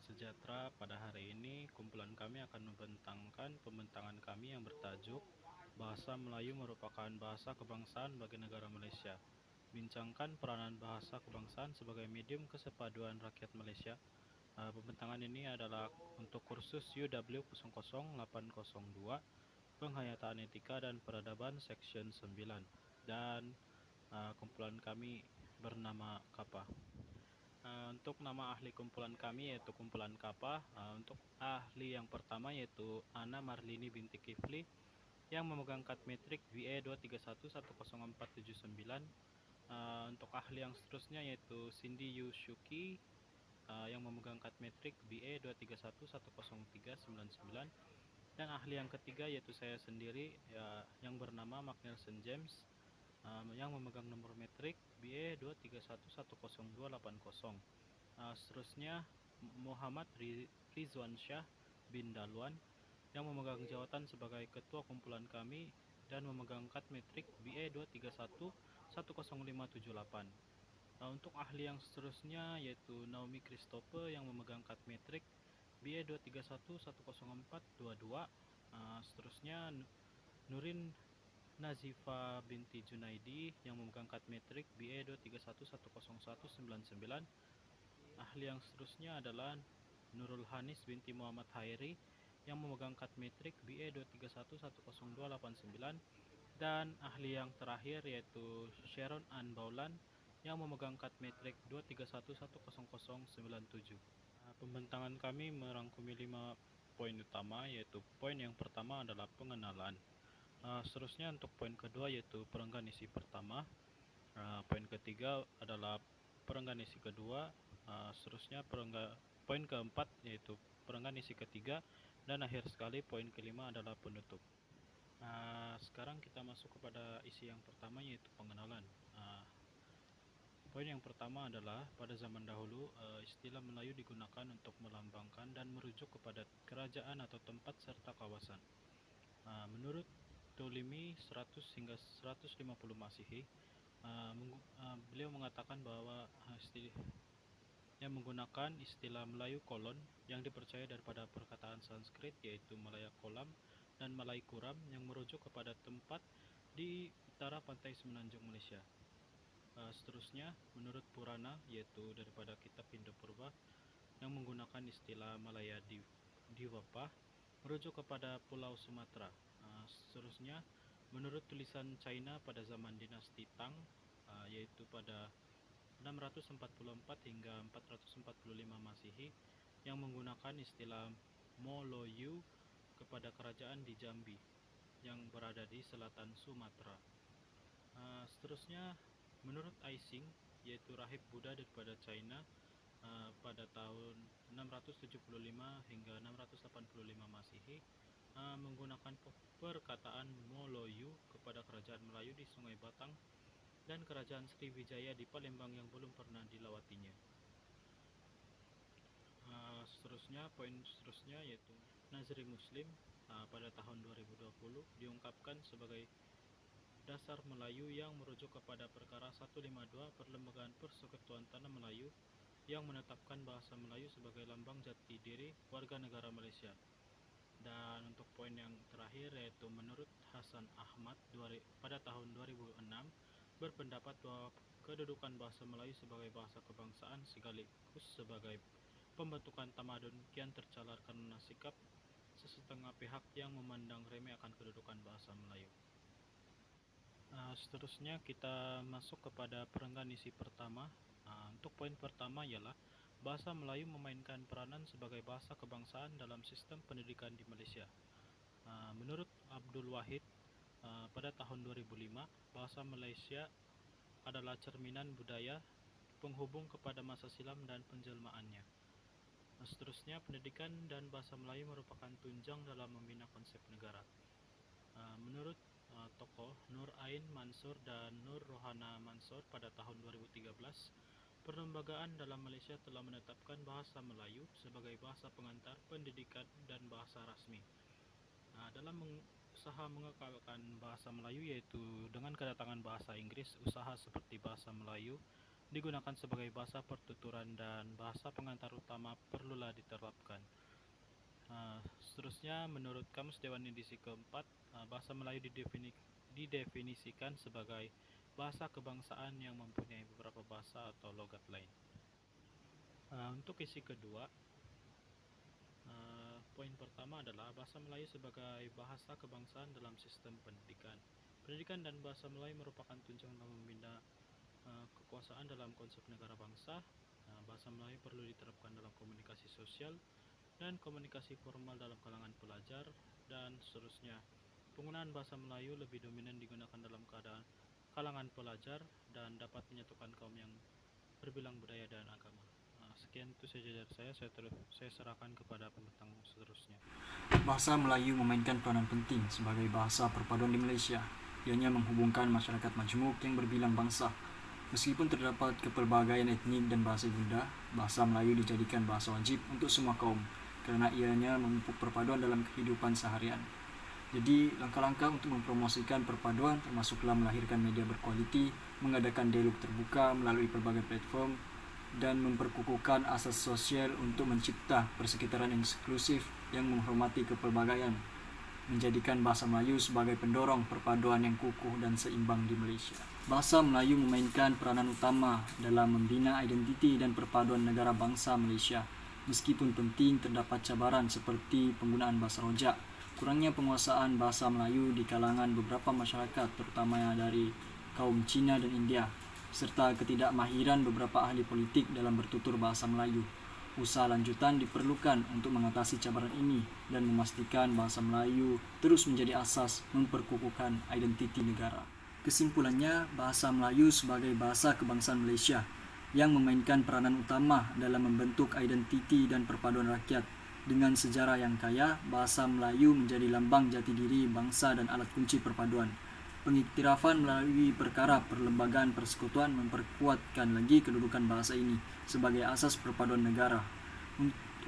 Salam sejahtera. Pada hari ini, kumpulan kami akan membentangkan pembentangan kami yang bertajuk Bahasa Melayu merupakan bahasa kebangsaan bagi negara Malaysia. Bincangkan peranan bahasa kebangsaan sebagai medium kesepaduan rakyat Malaysia. Pembentangan ini adalah untuk kursus UW 00802, Penghayatan Etika dan Peradaban Section 9. Dan kumpulan kami bernama KAPA. Untuk nama ahli kumpulan kami yaitu kumpulan KAPA. Untuk ahli yang pertama yaitu Ana Marlini binti Kifli yang memegang kad metrik VE 231010479. Untuk ahli yang seterusnya yaitu Cindy Yushuki yang memegang kad metrik VE 231103999. Dan ahli yang ketiga yaitu saya sendiri yang bernama Magnielsen James yang memegang nomor metrik BE 231100280. Seterusnya Muhammad Rizwan Syah bin Dalwan yang memegang jawatan sebagai ketua kumpulan kami dan memegang kad metrik BE 231100578. Untuk ahli yang seterusnya yaitu Naomi Christopher yang memegang kad metrik BE 231100422. Seterusnya Nurin Nazifa binti Junaidi yang memegang kad metrik BE 231100199. Ahli yang seterusnya adalah Nurul Hanis binti Muhammad Hairi yang memegang kad metrik BE 231100289. Dan ahli yang terakhir yaitu Sharon Ann Baulan yang memegang kad metrik 231100097. Pembentangan kami merangkumi 5 poin utama, yaitu poin yang pertama adalah pengenalan. Seterusnya untuk poin kedua yaitu perenggan isi pertama. Poin ketiga adalah perenggan isi kedua. Seterusnya poin keempat yaitu perenggan isi ketiga, dan akhir sekali poin kelima adalah penutup. Sekarang kita masuk kepada isi yang pertama yaitu pengenalan. Poin yang pertama adalah pada zaman dahulu istilah Melayu digunakan untuk melambangkan dan merujuk kepada kerajaan atau tempat serta kawasan. Menurut Ptolemy 100 hingga 150 Masehi, beliau mengatakan bahwa yang menggunakan istilah Melayu kolon yang dipercaya daripada perkataan Sanskrit yaitu Malaya Kolam dan Malay Kuram yang merujuk kepada tempat di utara pantai semenanjung Malaysia. Seterusnya, menurut Purana yaitu daripada kitab Hindu Purba yang menggunakan istilah Malaya Dwipa merujuk kepada Pulau Sumatera. Seterusnya, menurut tulisan China pada zaman dinasti Tang yaitu pada 644 hingga 445 Masehi yang menggunakan istilah Moloyu kepada kerajaan di Jambi yang berada di selatan Sumatera. Seterusnya, menurut Aising yaitu rahib Buddha daripada China pada tahun 675 hingga 685 Masehi menggunakan perkataan Moloyu kepada kerajaan Melayu di Sungai Batang dan kerajaan Sriwijaya di Palembang yang belum pernah dilawatinya. Poin seterusnya yaitu Nazri Muslim pada tahun 2020 diungkapkan sebagai dasar Melayu yang merujuk kepada perkara 152 Perlembagaan Persekutuan Tanah Melayu yang menetapkan bahasa Melayu sebagai lambang jati diri warga negara Malaysia. Dan untuk poin yang terakhir yaitu menurut Hasan Ahmad pada tahun 2006 berpendapat bahwa kedudukan bahasa Melayu sebagai bahasa kebangsaan sekaligus sebagai pembentukan tamadun kian tercalar karena sikap sesetengah pihak yang memandang remeh akan kedudukan bahasa Melayu. Seterusnya kita masuk kepada perenggan isi pertama. Untuk poin pertama ialah bahasa Melayu memainkan peranan sebagai bahasa kebangsaan dalam sistem pendidikan di Malaysia. Menurut Abdul Wahid pada tahun 2005, bahasa Malaysia adalah cerminan budaya, penghubung kepada masa silam dan penjelmaannya. Seterusnya, pendidikan dan bahasa Melayu merupakan tunjang dalam membina konsep negara. Menurut tokoh Nur Ain Mansur dan Nur Rohana Mansur pada tahun 2013, perlembagaan dalam Malaysia telah menetapkan bahasa Melayu sebagai bahasa pengantar pendidikan dan bahasa rasmi. Dalam usaha mengekalkan bahasa Melayu yaitu dengan kedatangan bahasa Inggris, usaha seperti bahasa Melayu digunakan sebagai bahasa pertuturan dan bahasa pengantar utama perlu telah diterapkan. Seterusnya, menurut Kamus Dewan edisi keempat, bahasa Melayu didefinisikan sebagai bahasa kebangsaan yang mempunyai beberapa bahasa atau logat lain. Untuk isi kedua, poin pertama adalah bahasa Melayu sebagai bahasa kebangsaan dalam sistem pendidikan. Pendidikan dan bahasa Melayu merupakan tunjang dalam membina kekuasaan dalam konsep negara bangsa. Bahasa Melayu perlu diterapkan dalam komunikasi sosial dan komunikasi formal dalam kalangan pelajar, dan seterusnya. Penggunaan bahasa Melayu lebih dominan digunakan dalam kalangan pelajar dan dapat menyatukan kaum yang berbilang budaya dan agama. Sekian itu saja dari saya serahkan kepada pembentang seterusnya. Bahasa Melayu memainkan peranan penting sebagai bahasa perpaduan di Malaysia. Ianya menghubungkan masyarakat majmuk yang berbilang bangsa. Meskipun terdapat kepelbagaian etnik dan bahasa ibunda, bahasa Melayu dijadikan bahasa wajib untuk semua kaum karena ianya memupuk perpaduan dalam kehidupan seharian. Jadi, langkah-langkah untuk mempromosikan perpaduan termasuklah melahirkan media berkualiti, mengadakan dialog terbuka melalui berbagai platform, dan memperkukuhkan asas sosial untuk mencipta persekitaran yang inklusif yang menghormati kepelbagaian, menjadikan bahasa Melayu sebagai pendorong perpaduan yang kukuh dan seimbang di Malaysia. Bahasa Melayu memainkan peranan utama dalam membina identiti dan perpaduan negara bangsa Malaysia. Meskipun penting, terdapat cabaran seperti penggunaan bahasa rojak, kurangnya penguasaan bahasa Melayu di kalangan beberapa masyarakat terutama dari kaum Cina dan India, serta ketidakmahiran beberapa ahli politik dalam bertutur bahasa Melayu. Usaha lanjutan diperlukan untuk mengatasi cabaran ini dan memastikan bahasa Melayu terus menjadi asas memperkukuhkan identiti negara. Kesimpulannya, bahasa Melayu sebagai bahasa kebangsaan Malaysia yang memainkan peranan utama dalam membentuk identiti dan perpaduan rakyat. Dengan sejarah yang kaya, bahasa Melayu menjadi lambang jati diri bangsa dan alat kunci perpaduan. Pengiktirafan melalui perkara perlembagaan persekutuan memperkuatkan lagi kedudukan bahasa ini sebagai asas perpaduan negara.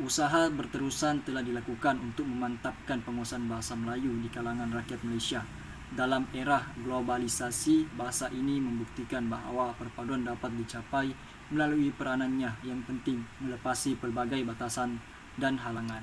Usaha berterusan telah dilakukan untuk memantapkan penguasaan bahasa Melayu di kalangan rakyat Malaysia. Dalam era globalisasi, bahasa ini membuktikan bahawa perpaduan dapat dicapai melalui peranannya yang penting melepasi pelbagai batasan dan halangan.